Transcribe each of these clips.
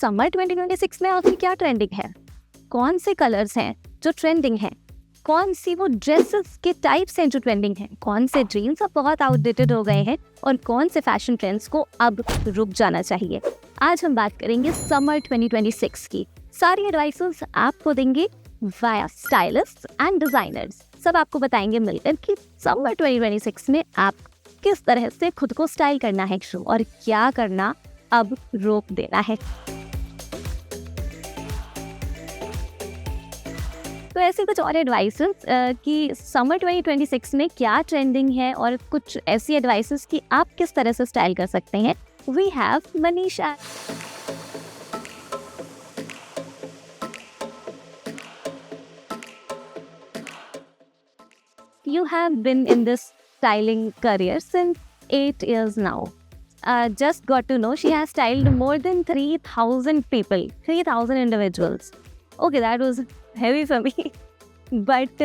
Summer 2026 में आखिर क्या ट्रेंडिंग है, कौन से कलर्स हैं जो ट्रेंडिंग हैं, कौन सी वो ड्रेसेस के टाइप्स हैं जो ट्रेंडिंग हैं, कौन से ड्रीम्स अब बहुत आउटडेटेड हो गए हैं और कौन से फैशन ट्रेंड्स को अब रुक जाना चाहिए। आज हम बात करेंगे समर 2026 की। सारी एडवाइसेस आपको देंगे वाया स्टाइलिस्ट एंड डिजाइनर्स। सब आपको बताएंगे मिलकर कि समर 2026 में आप किस तरह से खुद को स्टाइल करना है और क्या करना अब रोक देना है। तो ऐसे कुछ और एडवाइसेस कि समर 2026 में क्या ट्रेंडिंग है और कुछ ऐसी एडवाइसेस कि आप किस तरह से स्टाइल कर सकते हैं। We have Manisha. You have been in this styling career since 8 years now. Just got to know she has styled more than 3,000 people, 3,000 individuals. Okay, that was heavy for me. But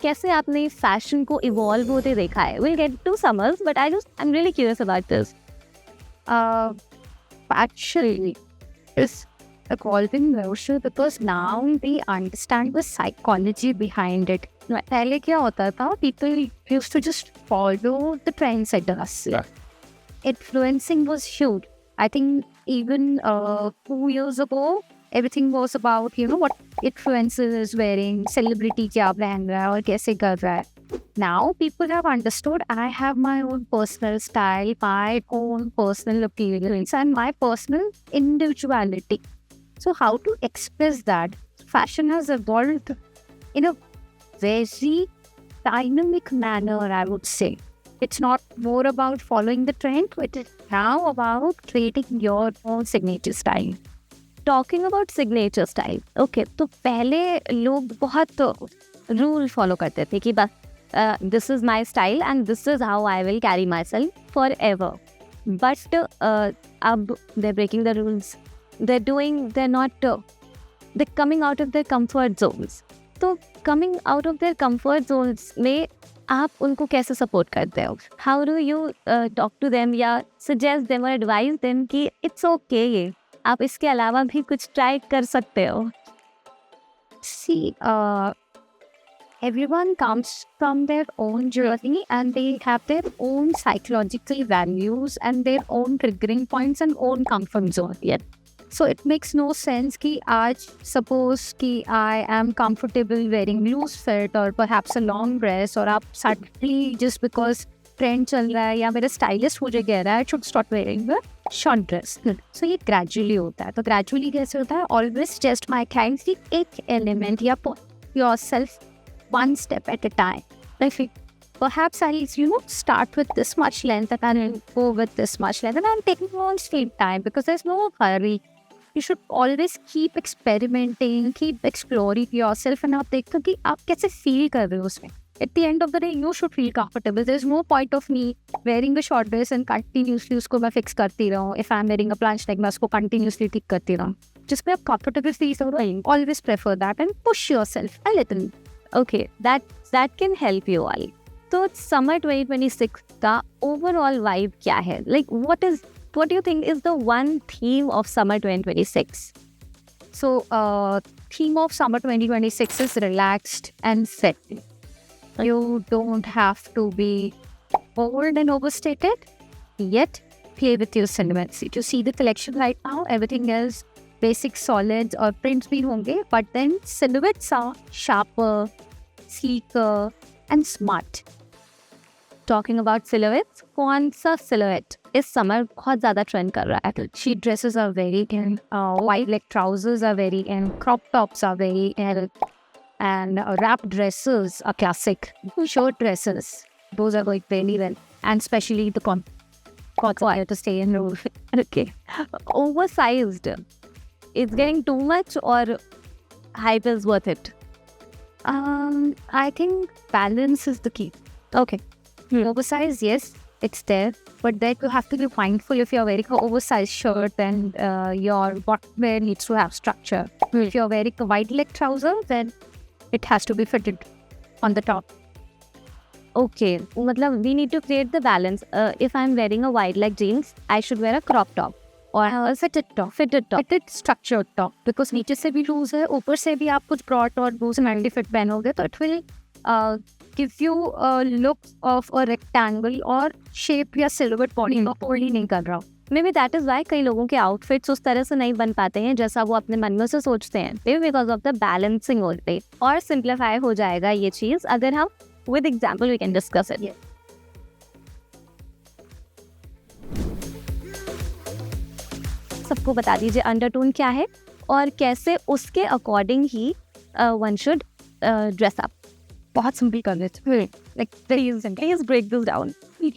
कैसे आपने fashion को evolve होते देखा है? We'll get to summers, but I'm really curious about this. Actually, it's evolving also because now they understand the psychology behind it. पहले क्या होता था? People used to just follow the trendsetters. Yeah. Influencing was huge. I think even 2 years ago, everything was about, what influencer is wearing, celebrity क्या पहन रहा है और कैसे कर रहा है. Now people have understood I have my own personal style, my own personal appearance and my personal individuality. So how to express that? Fashion has evolved in a very dynamic manner, I would say. It's not more about following the trend, it is now about creating your own signature style. Talking about signature style, okay, तो पहले लोग बहुत rule follow करते थे कि बस this is my style and this is how I will carry myself forever. But अब they are breaking the rules, they coming out of their comfort zones. तो coming out of their comfort zones में आप उनको कैसे support करते हो? How do you talk to them या suggest them और एडवाइज देम कि इट्स ओके, ये आप इसके अलावा भी कुछ ट्राई कर सकते हो? See, everyone comes from their own journey and they have their own psychological values and their own triggering points and own comfort zone. Yeah. So it makes no sense कि आज suppose कि I am comfortable wearing loose fit or perhaps a long dress और आप suddenly just because trend चल रहा है या मेरा स्टाइलिस्ट मुझे कह रहा है should start wearing short dress. So ये ग्रेजुअली होता है. तो ग्रेजुअली कैसे होता है? ऑलवेज जस्ट माई काइंड की एक एलिमेंट या yourself one step at a time. Like perhaps I'll start with this much length and I'll go with this much length and I'm taking my own sweet time because there's no hurry. You should always keep experimenting, keep exploring yourself and आप देखो कि आप कैसे feel कर रहे हो उसमें. At the end of the day, you should feel comfortable. There's no point of me wearing a short dress and continuously उसको मैं fix करती रहूँ. If I'm wearing a plunge neck, मैं उसको continuously ठीक करती रहूँ. जिसमें आप comfortable feel करो, always prefer that and push yourself a little. Okay, that can help you all. तो summer 2026 का overall vibe क्या है? Like what do you think is the one theme of summer 2026? So, theme of summer 2026 is relaxed and set. You don't have to be bold and overstated, yet play with your silhouettes. To see the collection right now, everything is basic solids or prints भी होंगे, but then silhouettes are sharper, sleeker and smart. Talking about silhouettes, कौन सा silhouette इस summer बहुत ज़्यादा trend कर रहा है? Sheet dresses are very in, wide leg trousers are very in, crop tops are very in, and wrap dresses are classic. Short dresses, those are going very well, and especially the required to stay in room. Okay, oversized is getting too much or hype is worth it? I think balance is the key. Okay. Oversized, yes, it's there, but then you have to be mindful. If you're wearing an oversized shirt, then your bottom wear needs to have structure. If you're wearing a wide leg trouser, then it has to be fitted on the top. Okay, मतलब we need to create the balance. If I'm wearing a wide leg jeans, I should wear a crop top. और fitted structured top, because नीचे से भी loose है, ऊपर से भी आप कुछ ब्रॉड और लूज 90 फिट पहनोगे तो it will give you look of a rectangle और शेप या सिल्हूट बॉडी को होल्ड ही नहीं कर रहा. Maybe that is why कई लोगों के आउटफिट्स उस तरह से नहीं बन पाते हैं जैसा वो अपने मन में से सोचते हैं, may because of the balancing होते. और सिंप्लीफाई हो जाएगा ये चीज अगर हम with example we can discuss it. सबको बता दीजिए अंडरटोन क्या है और कैसे उसके अकॉर्डिंग ही वन शुड ड्रेस अप. बहुत सिंपल कर देते हैं. Like please break this down.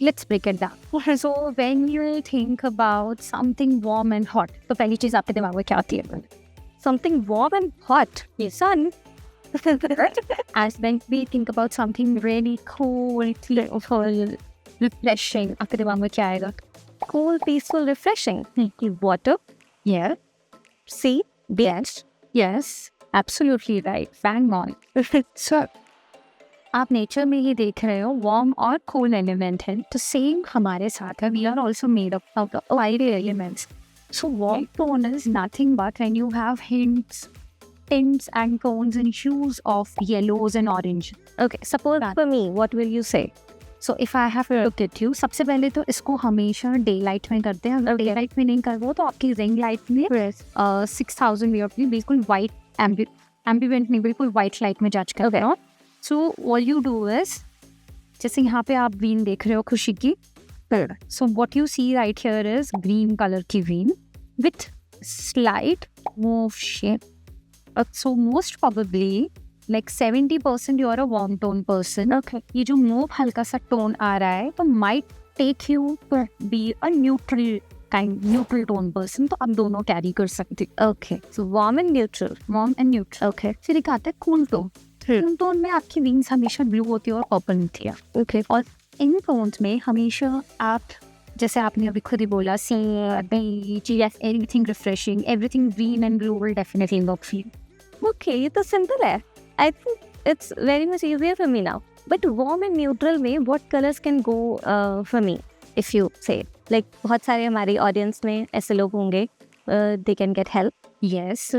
Let's break it down. So when you think about something warm and hot, तो पहली चीज आपके दिमाग में क्या आती है? Something warm and hot. Sun. As when we think about something really cool, refreshing, आपके दिमाग में क्या आएगा? Cool, peaceful, refreshing. Water. Yeah. Sea. Beach. Yes. Absolutely right. Bang on. So आप नेचर में ही देख रहे हो वार्म और कूल एलिमेंट है, तो सेम हमारे साथ है. We are also made up of wide elements. So warm tone is nothing but when you have tints and tones and hues of yellows and orange. Okay, suppose for me, what will you say? So if I have looked at you, सबसे पहले तो इसको हमेशा day light में करते हैं. अगर day light में नहीं कर वो तो आपकी रिंग लाइट में 6000 वी बिल्कुल वाइट एम्बिवेंट नहीं, बिल्कुल वाइट लाइट में जज करते हो. So all you do is, जैसे यहाँ पे आप green देख रहे हो खुशी की, so what you see right here is green color की green with slight mauve shape. So most probably like 70% you are a warm tone person. Okay. ये जो mauve हल्का सा tone आ रहा है तो might take you to be a neutral tone person. तो आप दोनों carry कर सकते. Okay. So warm and neutral. Okay. फिर एक आता है cool tone. इन टोन में आपकी विंग्स हमेशा ब्लू होती है और पर्पल होती है. Okay. और इन टोन्स में हमेशा आप, जैसे आपने अभी खुद ही बोला, see beach, yes, anything refreshing, everything green and blue will definitely work for you. Okay, ये तो सिंपल है. I think it's very much easier for me now. But warm and neutral में what colors can go for me? If you say like बहुत सारे हमारी audience में ऐसे लोग होंगे, they can get help. Yes,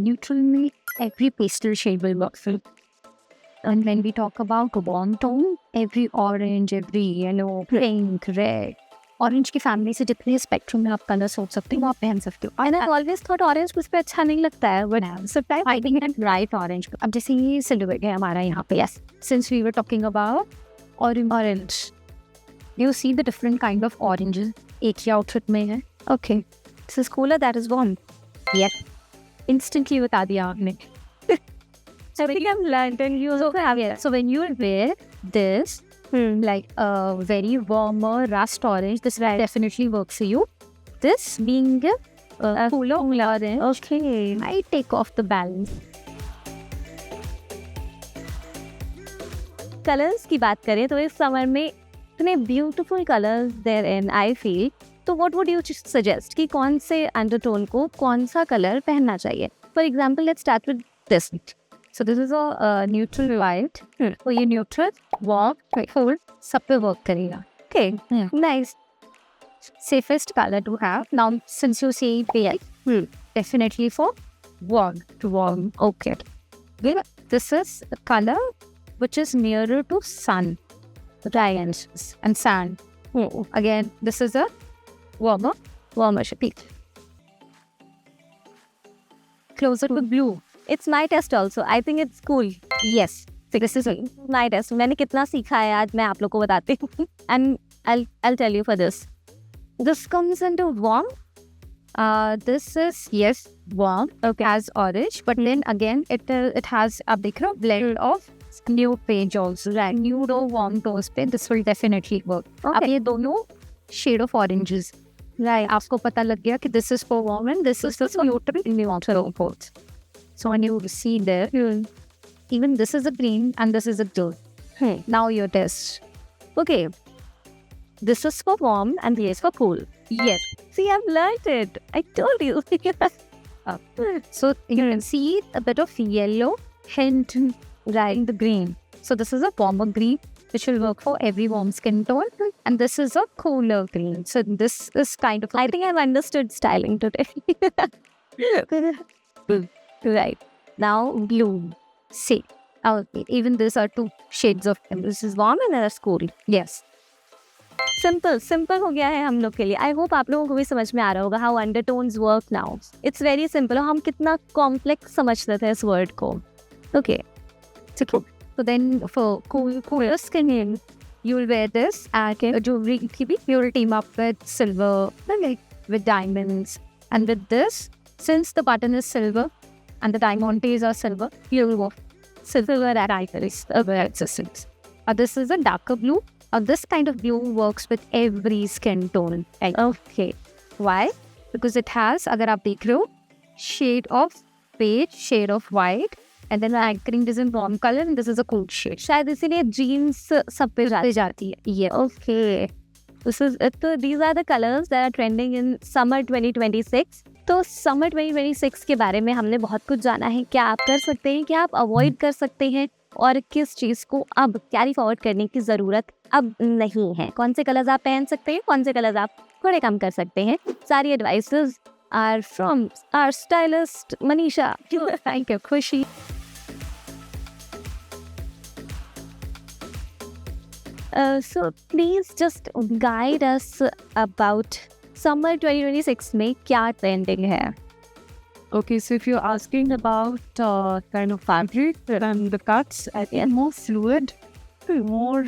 neutral में every pastel shade will work for you. And when we talk about warm tone, every orange, every yellow, pink, red, orange की family से जितने स्पेक्ट्रम में आप कलर सोच सकते हो वो आप पहन सकते हो. And I've always thought orange मुझ पे अच्छा नहीं लगता है, but sometimes I think that bright orange. अब जैसे ये सिल्हूट है हमारा यहाँ पे, yes, since we were talking about orange, you see the different kind of oranges एक ही outfit में है. Okay, this is cooler, that is warm. Yep, instantly बता दिया आपने. I think I'm learned and you also have it. So when you wear this, like a very warmer rust orange, this will definitely work for you. This being a cooler orange, Okay. might take off the balance. Colours की बात करें तो इस summer में इतने beautiful colours there in I feel. तो what would you suggest कि कौन से अंडरटोन को कौन सा कलर पहनना चाहिए? For example let's start with this. So this is a neutral white. तो ये neutral, warm, cool, सब पे work करेगा. Okay, Nice. Safest color to have. Now since you say pale, definitely for warm. Okay. Well, this is a color which is nearer to sun, and sand. Again, this is a warmer shade. Closer to blue. It's my test also. I think it's cool. Yes. This is My test. मैंने कितना सीखा है आज मैं आप लोग को बताती हूँ. And I'll tell you for this. This comes into warm. This is, yes, warm, Okay. as orange, but then again it has a big blend of nude page also, right? Nude or warm tones पे this will definitely work. Okay. अब ये दोनों shade of oranges, Right. आपको पता लग गया कि this is for warm and this is for neutral tones. So when you see there, even this is a green and this is a blue. Now your test. Okay. This is for warm and this is for cool. Yes. See, I've learned it. I told you. So you can see a bit of yellow hint right in the green. So this is a warmer green which will work for every warm skin tone. And this is a cooler green. So this is kind of, I think I've understood styling today. Right. Now blue. see, even these are two shades of blue. This is warm and that's cool. Yes. Simple हो गया है हम लोग के लिए. I hope आप लोगों को भी समझ में आ रहा होगा how undertones work now. It's very simple. हम कितना कॉम्प्लेक्स समझते थे इस वर्ड को. Okay. So then for cooler skin, you will wear this and jewelry you will team up with silver, like with diamonds. And with this, since the button is silver and the diamantes are silver, you will go silver and ivories, accessories. This is a darker blue. This kind of blue works with every skin tone. Okay. Why? Because it has, अगर आप देख रहे हो, shade of beige, shade of white, and then anchoring is in warm color, and this is a cool shade. शायद इसीलिए jeans सब पे जाती है. Yeah. Okay. These are the colors that are trending in summer 2026. तो summer 2026 के बारे में हमने बहुत कुछ जाना है. क्या आप कर सकते हैं, क्या आप अवॉइड कर सकते हैं, और किस चीज़ को अब कैरी फॉरवर्ड करने की ज़रूरत अब नहीं है. कौन से कलर्स आप पहन सकते हैं, कौन से कलर्स आप थोड़े कम कर सकते हैं. सारी advices are from our stylist Manisha. Thank you, खुशी. So please just guide us about summer 2026 में क्या ट्रेंडिंग है. Okay, so if you're asking about kind of fabric and the cuts, I think more fluid, more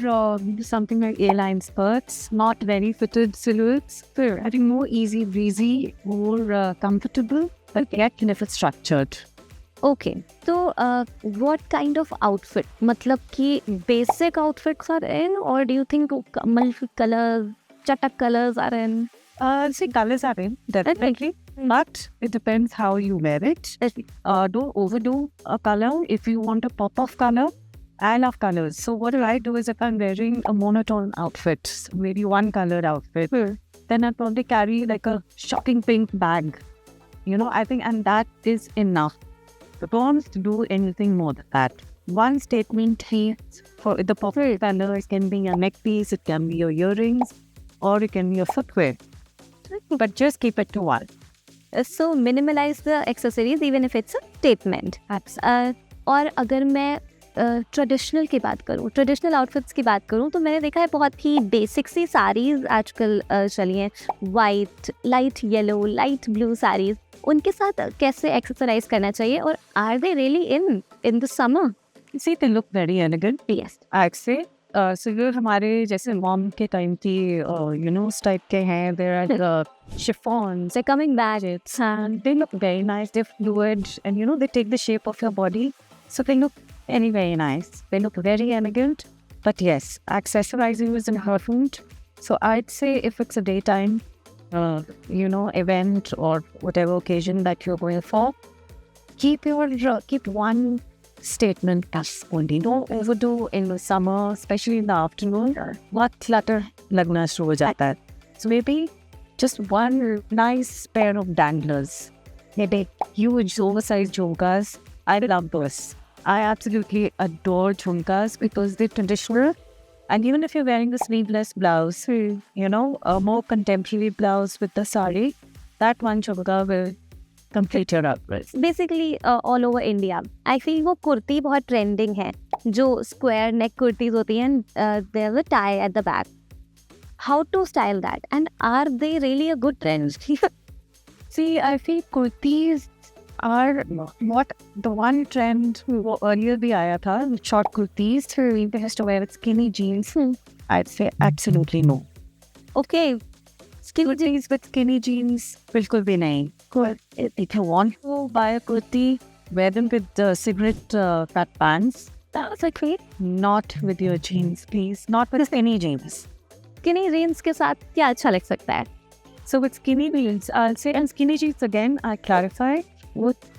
something like A-line skirts, not very fitted silhouettes. I think more easy breezy, more comfortable, but yet kind of structured. Okay. तो what kind of outfit, मतलब कि basic outfits are in, और do you think multi colours, चटक colours are in? See, colors are in, definitely. But it depends how you wear it. Don't overdo a color. If you want a pop of color, I love colors. So what I do is if I'm wearing a monotone outfit, maybe one colored outfit, then I'll probably carry like a shocking pink bag. You know, I think, and that is enough. You don't do anything more than that. One statement piece for the popular color, it can be a neck piece, it can be your earrings, or it can be your footwear. But just keep it to one. So minimalize the accessories even if it's a statement. और अगर मैं traditional की बात करूँ, traditional outfits की बात करूँ, तो मैंने देखा है बहुत ही बेसिक सी साड़ीज़ आजकल चली हैं. White, light yellow, light blue saris, उनके साथ कैसे एक्सेसराइज करना चाहिए, और are they really in the summer? See, they look very elegant. Yes. I'd say. So ये हमारे जैसे मॉम के टाइम की उस टाइप के हैं. There are the chiffons. They're coming back. And they look very nice. They're fluid, and they take the shape of your body. So they look very nice. They look very elegant. But yes, accessorizing is important. So I'd say if it's a daytime, event or whatever occasion that you're going for, keep one statement as only. Don't overdo in the summer, especially in the afternoon. What clutter lagna shuru ho jata hai. So maybe just one nice pair of danglers, maybe huge oversized jhumkas. I love those. I absolutely adore jhumkas because they're traditional. And even if you're wearing the sleeveless blouse, a more contemporary blouse with the sari, that one jhumka will complete your outfit. Basically all over India I feel वो कुर्ती बहुत trending है, जो square नेक कुर्तीज होती हैं, there is a tie at the back. How to style that, and are they really a good trend? See, I feel kurtis are what the one trend वो earlier भी आया था, short kurtis. We used to wear skinny jeans. I'd say absolutely no. Okay. Kurtis with skinny jeans, बिल्कुल भी नहीं. If you want to buy a kurti, wear them with the cigarette cut pants. That's okay. Not with your jeans, please. Not with skinny jeans. Skinny jeans के साथ क्या अच्छा लग सकता है? So with skinny jeans, I'll say, and skinny jeans again, I clarify,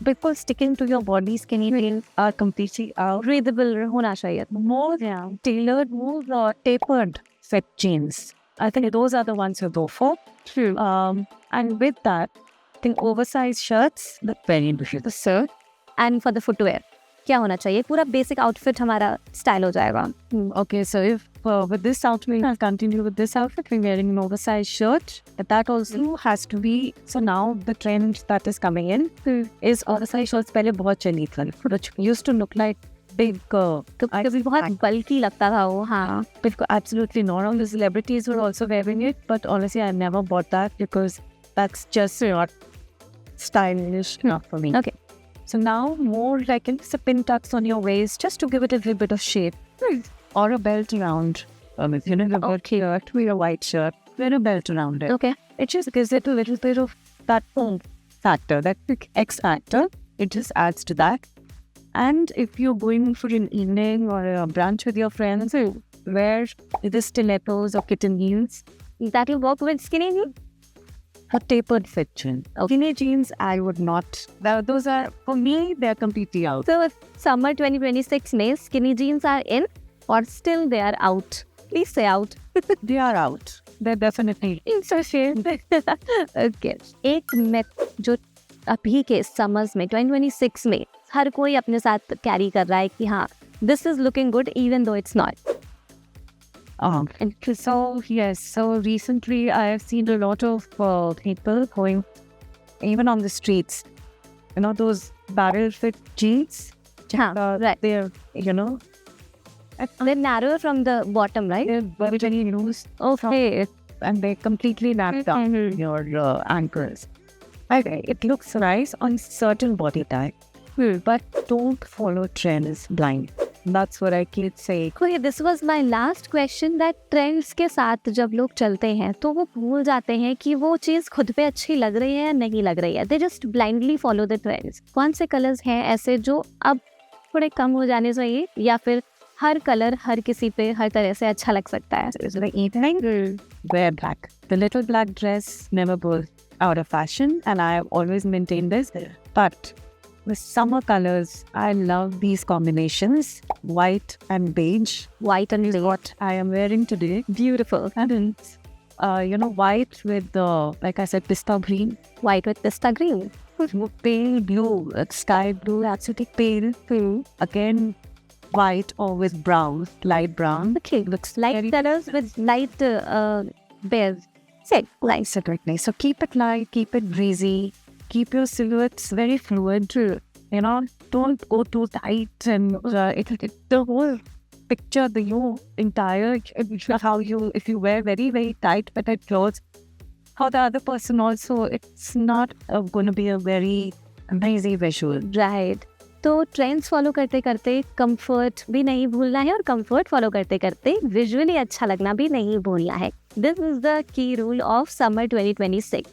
because sticking to your body, skinny jeans are completely out. Breathable होना चाहिए. More tailored, more tapered fit jeans. I think those are the ones you go for. True. And with that, I think oversized shirts look very beautiful. Sir, and for the footwear क्या होना चाहिए? पूरा basic outfit हमारा style हो जाएगा. Okay, so if with this outfit, I'll continue with this outfit. We're wearing an oversized shirt. But that also has to be. So now the trend that is coming in is oversized shirts. पहले बहुत चली थी, which used to look like big. कभी बहुत बल्कि लगता था वो. हाँ. Absolutely not. All the celebrities were also wearing it, but honestly, I never bought that because that's just not stylish enough for me. Okay. So now more like a pin tucks on your waist just to give it a little bit of shape. Or a belt around. If you never got shirt, wear a white shirt, wear a belt around it. Okay. It just gives it a little bit of that factor, that X factor. It just adds to that. And if you're going for an evening or a brunch with your friends, wear the stilettos or kitten heels. That will work with skinny jeans? A tapered fit jean. Skinny jeans, I would not. Those are, for me, they're completely out. So summer 2026 में skinny jeans are in or still they are out? Please say out. They are out. They're definitely. It's a shame. Okay. एक myth जो अभी के summers में 2026 में हर कोई अपने साथ कैरी कर रहा है कि हाँ, this is looking good even though it's not. And so, yes, so recently I have seen a lot of people going, even on the streets, you know, those barrel fit jeans. Right. They're, you know. They're narrower from the bottom, right? They're very loose. Okay. And they completely wrap down your ankles. Okay, it looks nice on certain body type, but don't follow trends blind. That's what I keep saying. Okay, this was my last question that trends के साथ जब लोग चलते हैं तो वो भूल जाते हैं कि वो चीज़ खुद पे अच्छी लग रही है या नहीं लग रही है. They just blindly follow the trends. कौन से कलर्स हैं ऐसे जो अब थोड़े कम हो जाने चाहिए या फिर हर कलर हर किसी पे हर तरह से अच्छा लग सकता है? Like evening, wear black. The little black dress never goes out of fashion, and I have always maintained this. But the summer colors, I love these combinations, white and beige. White and beige. What I am wearing today. Beautiful. And you know, white with the, like I said, pista green. White with pista green. Pale blue, sky blue, absolutely pale. Again, white or with brown, light brown. Okay, looks light colors with light beige. Say, light. Exactly. So keep it light, keep it breezy, keep your silhouettes very fluid. You know, don't go too tight, and the whole picture, the entire how you, if you wear very tight fitted clothes, how the other person also, it's not going to be a very amazing visual. Right. तो trends follow करते करते comfort भी नहीं भूलना है और comfort follow करते करते विजुअली अच्छा लगना भी नहीं भूलना है. This is the key rule of summer 2026.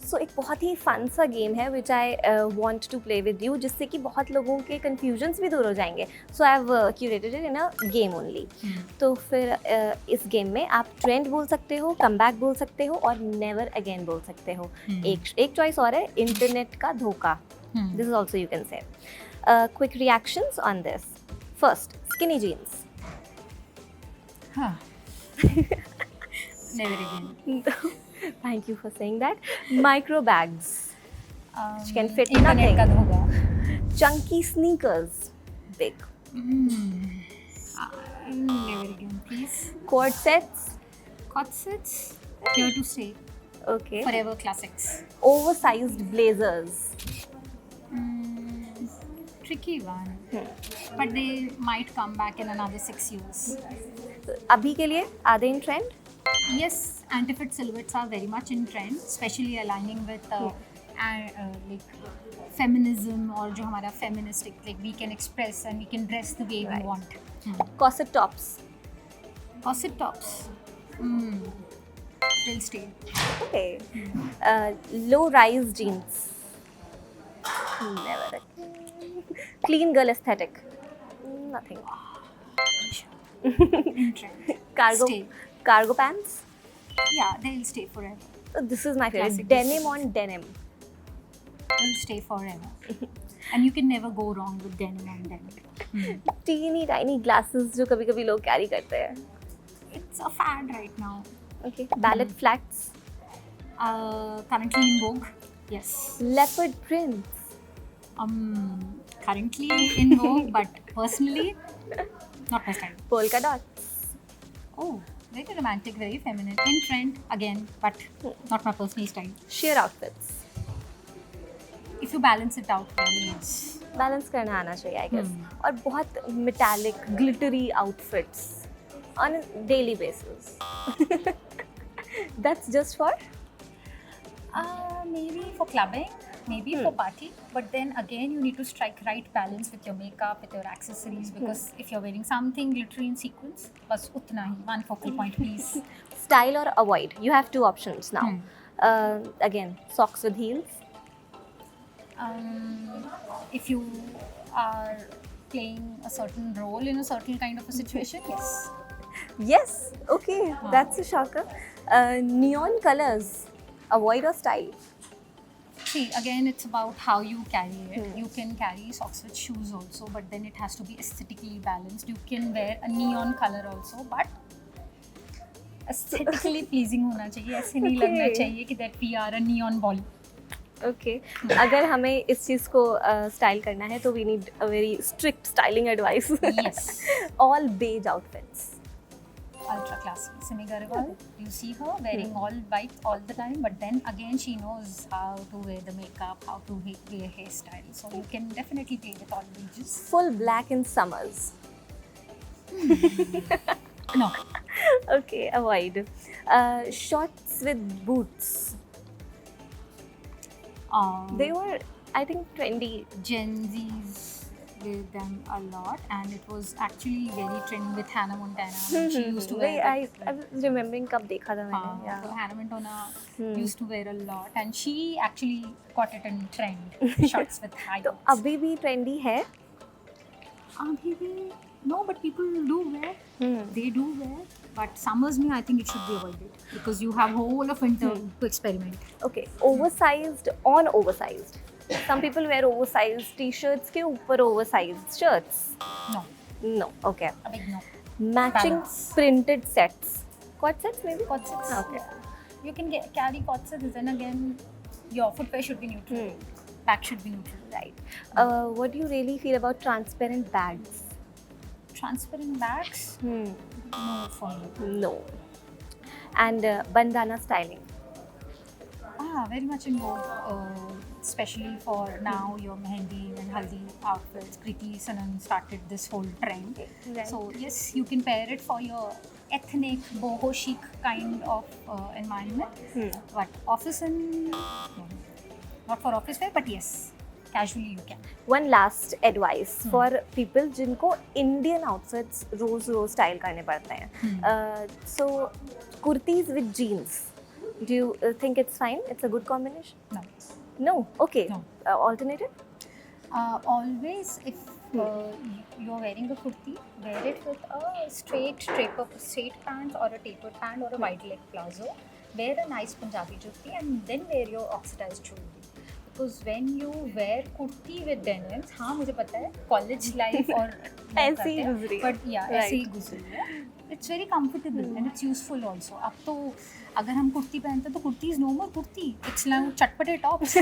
So एक बहुत ही फन सा गेम है which I want to play with you, जिससे कि बहुत लोगों के कन्फ्यूजन्स भी दूर हो जाएंगे. So I have curated it in a game only. तो फिर इस गेम में आप ट्रेंड बोल सकते हो, कमबैक बोल सकते हो और नेवर अगेन बोल सकते हो. एक चॉइस और है, इंटरनेट का धोखा. This is also you can say. Quick reactions on this. First, skinny jeans. Never again. Thank you for saying that. Micro bags. Which can fit internet का nothing. धोखा. Chunky sneakers. Big. Never again, please. Cord sets. Corsets, here to stay. Okay. Forever classics. Oversized blazers. Tricky one. But they might come back in another 6 years. अभी के लिए are they in trend? Yes, anti-fit silhouettes are very much in trend, especially aligning with like feminism or जो हमारा feministic, like we can express and we can dress the way we want. Corset tops. Corset tops. They'll stay. Okay. Low-rise jeans. Never. Clean girl aesthetic. Nothing. In trend. Stay. Cargo pants. Yeah, they'll stay forever. So this is my favorite. Classic Denim pieces. on denim. They'll stay forever. And you can never go wrong with denim on denim. Teeny tiny glasses जो कभी कभी लोग carry करते हैं. It's a fad right now. Okay. Ballet flats. Currently in vogue. Yes. Leopard prints. Currently in vogue, but personally, Not my style. Polka dots. Oh, very romantic, very feminine. In trend again, but not my personal style. Sheer outfits. If you balance it out well, yes. Balance करना आना चाहिए I guess. और बहुत metallic, glittery outfits on a daily basis. That's just for Maybe for clubbing, maybe for party, but then again you need to strike right balance with your makeup, with your accessories, because if you're wearing something glittery in sequins, bas utna hi, one focal point please. style or avoid. You have two options now. Again, socks with heels. If you are playing a certain role in a certain kind of a situation, yes. Yes, okay, that's a shocker. Neon colors, avoid or style? See, again, it's about how you carry it. You can carry socks with shoes also, but then it has to be aesthetically balanced. You can wear a neon color also, but aesthetically pleasing होना चाहिए. ऐसे नहीं लगना चाहिए कि that we are a neon ball. Okay. अगर हमें इस चीज़ को स्टाइल करना है तो we need a very strict styling advice. Yes. All beige outfits. Ultra classy. Simi Garewal, you see her wearing all white all the time, but then again she knows how to wear the makeup, how to wear hairstyle. So you can definitely play with all ages. Full black in summers. No. Okay, avoid. Shorts with boots. They were, I think, trendy. Gen Zs wear them a lot, and it was actually very trendy with Hannah Montana. She used to wear that. I was remembering कब देखा था मैंने. So Yeah. Hannah Montana used to wear a lot, and she actually got it in trend. Shorts with high तो heels. अभी भी trendy है. अभी भी no, but people do wear. They do wear, but summers में I think it should be avoided because you have whole of winter to experiment. Okay, oversized on oversized. Some people wear oversized t-shirts के ऊपर oversized shirts. No, No, okay. a big no. Matching Balance. printed sets. Quad sets maybe? Quad sets. Okay. You can carry quad sets. Then again, your footwear should be neutral. Back should be neutral. Right. What do you really feel about transparent bags? Transparent bags? No for me. No. And bandana styling. Very much in vogue, especially for now your mehendi and haldi outfits. Kriti Sanan started this whole trend. Right. So yes, you can pair it for your ethnic, boho chic kind of environment. But office and no, not for office wear, but yes, casually you can. One last advice for people जिनको Indian outfits रोज style करने पड़ते हैं. So kurtis with jeans. Do you think it's fine? It's a good combination? No. No. Okay. No. Alternative? Always, if you're wearing a kurti, wear it with a straight pant or a tapered pant or a wide leg palazzo. Wear a nice Punjabi jutti and then wear your oxidized jewelry. Because when you wear kurti with denims, हाँ मुझे पता है college life और ऐसे ही गुजरी है. but yeah ऐसे ही गुजरी है. It's very comfortable and it's useful also. अब तो अगर हम कुर्ती पहनते हैं तो kurti is no more kurti. It's now चटपटे tops.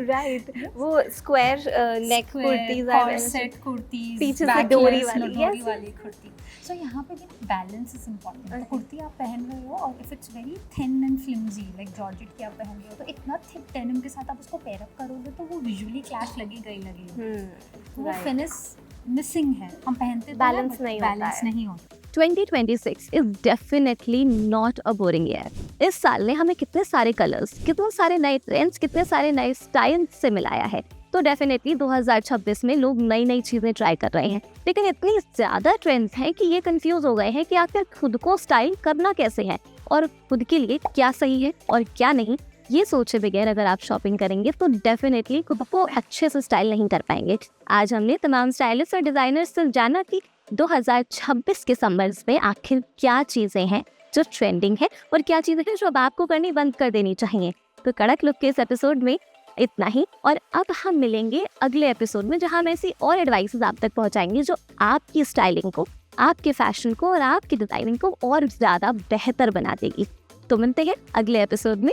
Right. वो square neck kurtis are corset kurtis, पीछे से backless, डोरी वाली. डोरी Yes. वाली कुर्ती. So यहाँ पे भी बैलेंस इज इम्पॉर्टेंट. तो कुर्ती आप पहन रहे हो और if it's very thin and flimsy like georgette की आप पहन रहे हो तो इतना थिक डेनिम के साथ आप उसको पेयर अप करोगे तो वो विजुअली क्लैश लगेगा ही लगेगा. वो फिनिश मिसिंग है. हम पहनते तो Balance नहीं होता बैलेंस है. नहीं होता. 2026 is definitely not a boring year. इस साल ने हमें कितने सारे कलर्स, कितने सारे नए ट्रेंड्स, कितने सारे नए स्टाइल से मिलाया है. तो डेफिनेटली 2026 में लोग नई नई चीज़ें ट्राई कर रहे हैं. लेकिन इतनी ज़्यादा ट्रेंड्स हैं कि ये कंफ्यूज हो गए हैं कि आखिर खुद को स्टाइल करना कैसे है और खुद के लिए क्या सही है और क्या नहीं. ये सोचे बगैर अगर आप शॉपिंग करेंगे तो डेफिनेटली खुद को अच्छे से स्टाइल नहीं कर पाएंगे. आज हमने तमाम स्टाइलिस्ट और डिज़ाइनर्स से जाना कि 2026 के समर्स में आखिर क्या चीज़ें हैं जो ट्रेंडिंग है और क्या चीज़ें हैं जो अब आपको करनी बंद कर देनी चाहिए. तो कड़क लुक के इस एपिसोड में इतना ही और अब हम मिलेंगे अगले एपिसोड में जहां हम ऐसी और एडवाइसेस आप तक पहुंचाएंगे जो आपकी स्टाइलिंग को, आपके फैशन को और आपकी डिज़ाइनिंग को और ज़्यादा बेहतर बना देगी. तो मिलते हैं अगले एपिसोड में.